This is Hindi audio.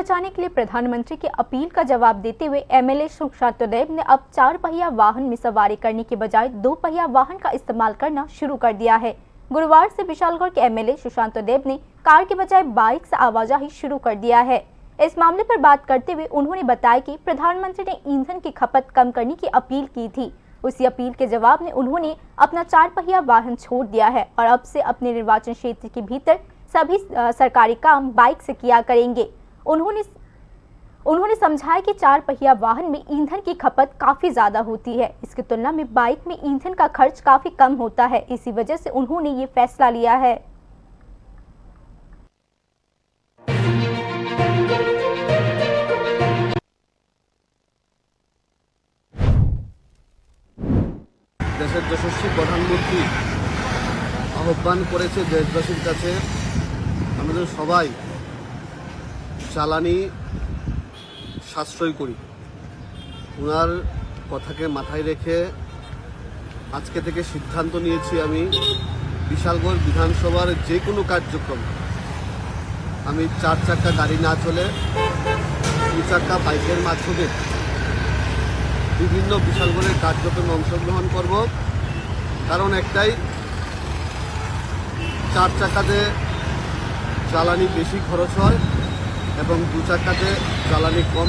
बचाने के लिए प्रधानमंत्री की अपील का जवाब देते हुए एमएलए सुशांत देव ने अब 4 पहिया वाहन में सवारी करने के बजाय 2 पहिया वाहन का इस्तेमाल करना शुरू कर दिया है। गुरुवार से विशालगढ़ के एमएलए सुशांत देव ने कार के बजाय बाइक से आवाजाही शुरू कर दिया है। इस मामले पर बात करते हुए उन्होंने बताया कि प्रधानमंत्री ने ईंधन की खपत कम करने की अपील की थी। उसी अपील के जवाब में उन्होंने अपना 4 पहिया वाहन छोड़ दिया है और अब से अपने निर्वाचन क्षेत्र के भीतर सभी सरकारी काम बाइक से किया करेंगे। उन्होंने समझाया कि 4 पहिया वाहन में ईंधन की खपत काफी ज्यादा होती है। इसकी तुलना में बाइक में ईंधन का खर्च काफी कम होता है। इसी वजह से उन्होंने ये फैसला लिया है। দেশের যশস্বী প্রধানমন্ত্রী আহ্বান করেছে দেশবাসীর কাছে আমাদের সবাই জ্বালানি সাশ্রয় করি। ওনার কথাকে মাথায় রেখে আজকে থেকে সিদ্ধান্ত নিয়েছি আমি বিশালগড় বিধানসভার যে কোনো কার্যক্রম আমি 4 চাকা গাড়ি না চলে 2 চাকা বাইকের মাধ্যমে বিভিন্ন বিশালগড়ের কার্যক্রমে অংশগ্রহণ করব। কারণ একটাই, 4 চাকাতে জ্বালানি বেশি খরচ হয় এবং 2 চাকাতে জ্বালানি কম।